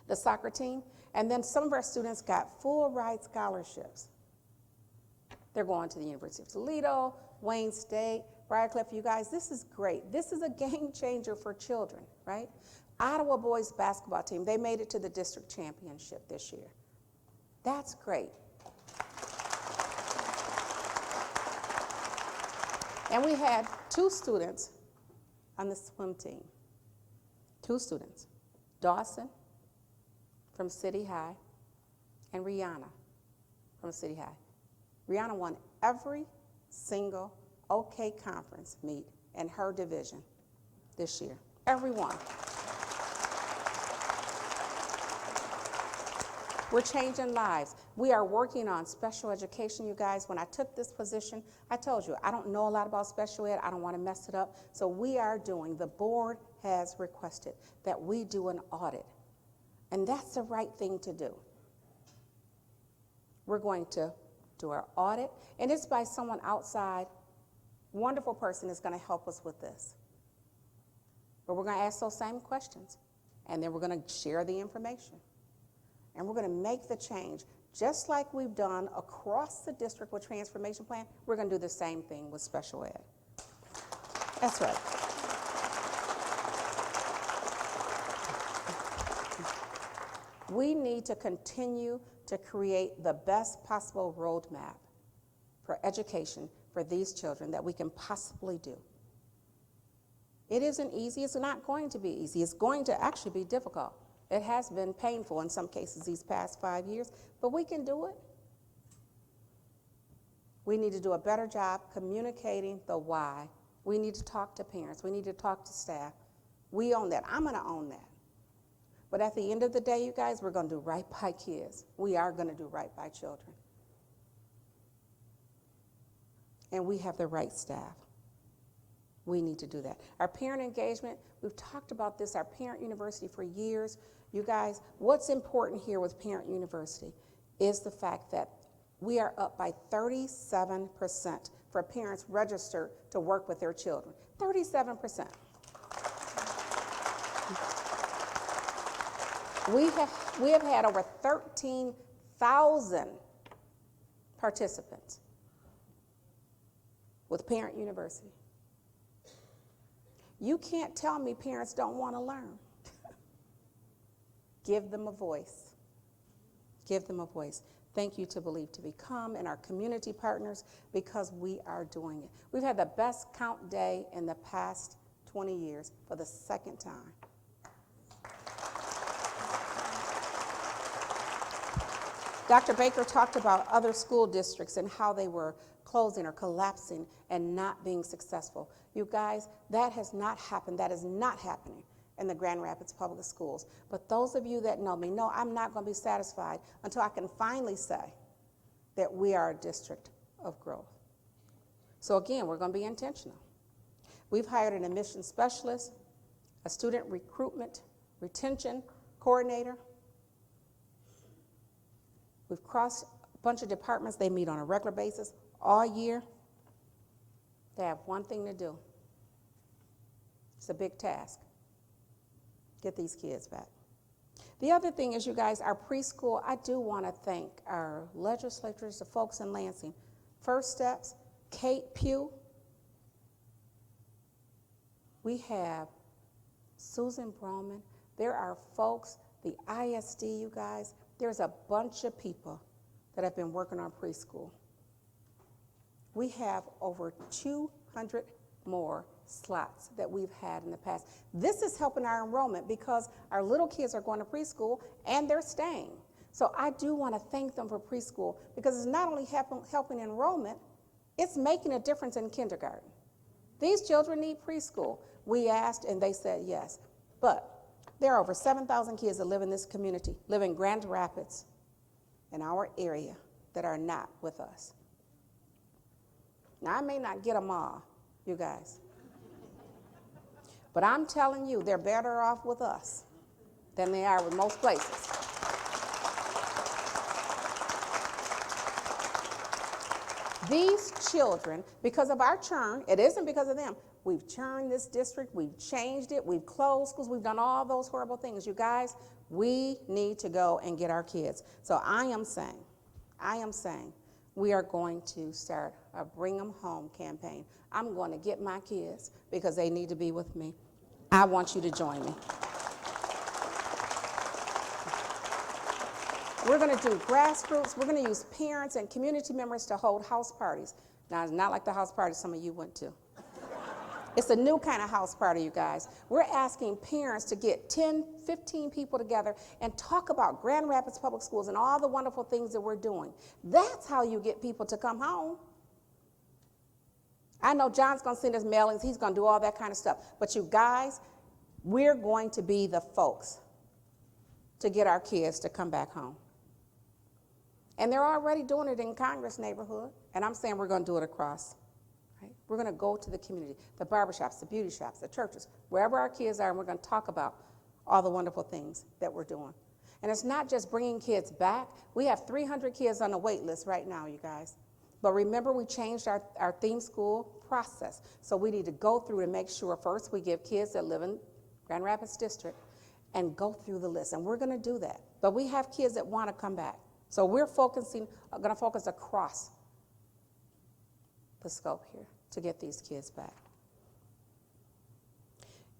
the soccer team, and then some of our students got full ride scholarships. They're going to the University of Toledo, Wayne State, Briarcliff. You guys, this is great. This is a game changer for children, right? Ottawa boys basketball team, they made it to the district championship this year. That's great. And we had 2 students on the swim team. 2 students, Dawson from City High and Rihanna from City High. Rihanna won every single OK conference meet in her division this year. Every one. We're changing lives. We are working on special education, you guys. When I took this position, I told you, I don't know a lot about special ed. I don't want to mess it up. So we are doing, the board has requested that we do an audit. And that's the right thing to do. We're going to do our audit, and it's by someone outside. Wonderful person is going to help us with this. But we're going to ask those same questions, and then we're going to share the information. And we're going to make the change, just like we've done across the district with transformation plan. We're going to do the same thing with special ed. That's right. We need to continue to create the best possible roadmap for education for these children that we can possibly do. It isn't easy. It's not going to be easy. It's going to actually be difficult. It has been painful in some cases these past 5 years, but we can do it. We need to do a better job communicating the why. We need to talk to parents. We need to talk to staff. We own that. I'm going to own that. But at the end of the day, you guys, we're going to do right by kids. We are going to do right by children. And we have the right staff. We need to do that. Our parent engagement, we've talked about this, our parent university for years. You guys, what's important here with parent university is the fact that we are up by 37% for parents registered to work with their children. 37%. We have had over 13,000 participants with Parent University. You can't tell me parents don't want to learn. Give them a voice. Give them a voice. Thank you to Believe to Become and our community partners because we are doing it. We've had the best count day in the past 20 years for the second time. Dr. Baker talked about other school districts and how they were closing or collapsing and not being successful. You guys, that has not happened. That is not happening in the Grand Rapids Public Schools. But those of you that know me know I'm not going to be satisfied until I can finally say that we are a district of growth. So again, we're going to be intentional. We've hired an admissions specialist, a student recruitment retention coordinator. We've crossed a bunch of departments. They meet on a regular basis all year. They have one thing to do. It's a big task. Get these kids back. The other thing is, you guys, our preschool, I do want to thank our legislators, the folks in Lansing. First Steps, Kate Pugh. We have Susan Broman. There are folks, the ISD, you guys. There's a bunch of people that have been working on preschool. We have over 200 more slots that we've had in the past. This is helping our enrollment because our little kids are going to preschool and they're staying. So I do want to thank them for preschool because it's not only helping enrollment, it's making a difference in kindergarten. These children need preschool. We asked and they said yes. But there are over 7,000 kids that live in this community, live in Grand Rapids, in our area, that are not with us. Now, I may not get them all, you guys. But I'm telling you, they're better off with us than they are with most places. These children, because of our churn, it isn't because of them. We've churned this district, we've changed it, we've closed schools, we've done all those horrible things. You guys, we need to go and get our kids. So I am saying, we are going to start a Bring Them Home campaign. I'm going to get my kids because they need to be with me. I want you to join me. We're going to do grassroots. We're going to use parents and community members to hold house parties. Now, it's not like the house party some of you went to. It's a new kind of house party, you guys. We're asking parents to get 10, 15 people together and talk about Grand Rapids Public Schools and all the wonderful things that we're doing. That's how you get people to come home. I know John's going to send us mailings. He's going to do all that kind of stuff. But you guys, we're going to be the folks to get our kids to come back home. And they're already doing it in Congress neighborhood. And I'm saying we're going to do it across. Right? We're going to go to the community, the barbershops, the beauty shops, the churches, wherever our kids are, and we're going to talk about all the wonderful things that we're doing. And it's not just bringing kids back. We have 300 kids on the wait list right now, you guys. But remember, we changed our theme school process. So we need to go through and make sure first we give kids that live in Grand Rapids District and go through the list. And we're going to do that. But we have kids that want to come back. So we're going to focus across the scope here to get these kids back.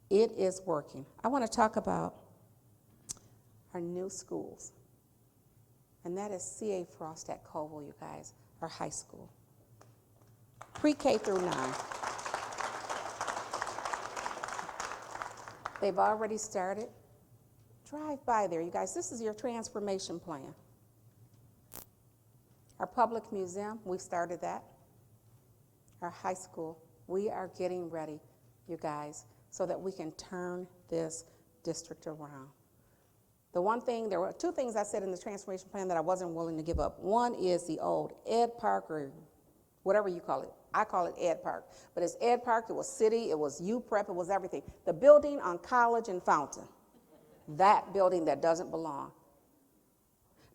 It is working. I want to talk about our new schools. And that is C.A. Frost at Colville, you guys, our high school. Pre-K through 9. They've already started. Drive by there, you guys. This is your transformation plan. Our public museum, we started that. Our high school, we are getting ready, you guys, so that we can turn this district around. The one thing, there were two things I said in the transformation plan that I wasn't willing to give up. One is the old Ed Park, or whatever you call it. I call it Ed Park. But it's Ed Park, it was city, it was U-Prep, it was everything. The building on College and Fountain, that building that doesn't belong.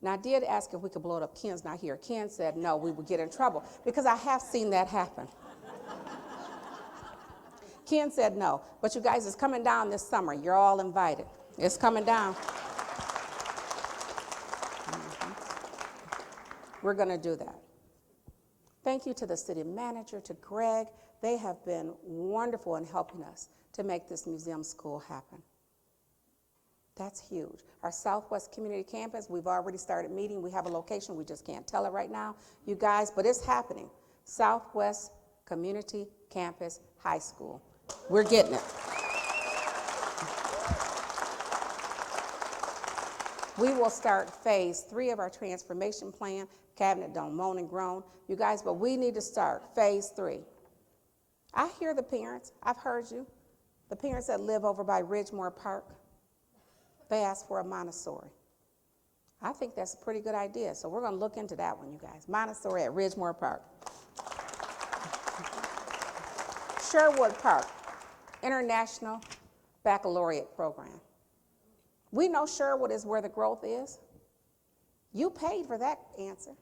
Now, I did ask if we could blow it up. Ken's not here. Ken said no, we would get in trouble, because I have seen that happen. Ken said no, but you guys, it's coming down this summer. You're all invited. It's coming down. We're going to do that. Thank you to the city manager, to Greg. They have been wonderful in helping us to make this museum school happen. That's huge. Our Southwest Community Campus, we've already started meeting. We have a location. We just can't tell it right now, you guys, but it's happening. Southwest Community Campus High School. We're getting it. We will start phase 3 of our transformation plan. Cabinet don't moan and groan, you guys, but we need to start phase 3. I hear the parents. I've heard you. The parents that live over by Ridgemore Park, they asked for a Montessori. I think that's a pretty good idea, so we're going to look into that one, you guys. Montessori at Ridgemore Park. Sherwood Park, International Baccalaureate Program. We know Sherwood is where the growth is. You paid for that answer.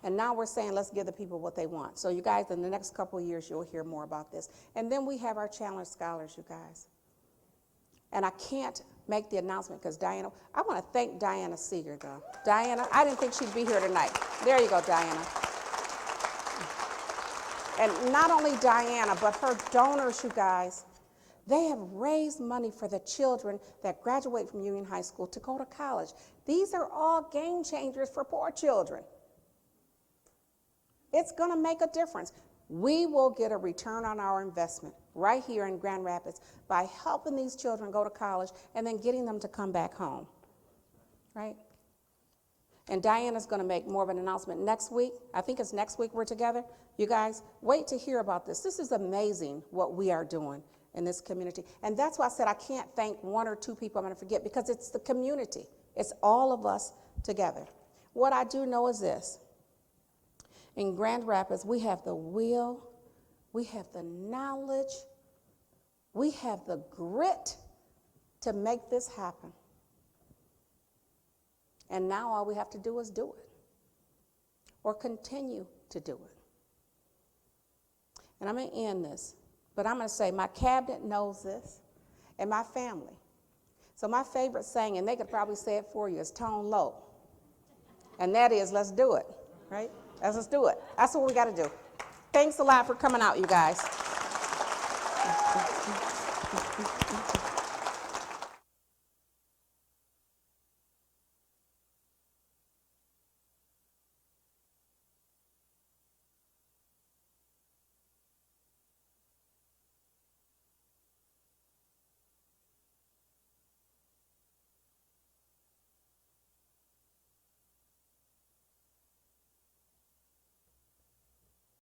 And now we're saying, let's give the people what they want. So you guys, in the next couple of years, you'll hear more about this. And then we have our Challenge Scholars, you guys. And I can't make the announcement because Diana, I want to thank Diana Seeger, though. Diana, I didn't think she'd be here tonight. There you go, Diana. And not only Diana, but her donors, you guys, they have raised money for the children that graduate from Union High School to go to college. These are all game changers for poor children. It's going to make a difference. We will get a return on our investment right here in Grand Rapids by helping these children go to college and then getting them to come back home, right? And Diana's going to make more of an announcement next week. I think it's next week we're together. You guys, wait to hear about this. This is amazing what we are doing in this community. And that's why I said I can't thank one or two people I'm going to forget, because it's the community. It's all of us together. What I do know is this. In Grand Rapids, we have the will, we have the knowledge, we have the grit to make this happen. And now all we have to do is do it, or continue to do it. And I'm going to end this, but I'm going to say my cabinet knows this, and my family. So my favorite saying, and they could probably say it for you, is tone low. And that is, let's do it, right? Let's do it. That's what we got to do. Thanks a lot for coming out, you guys.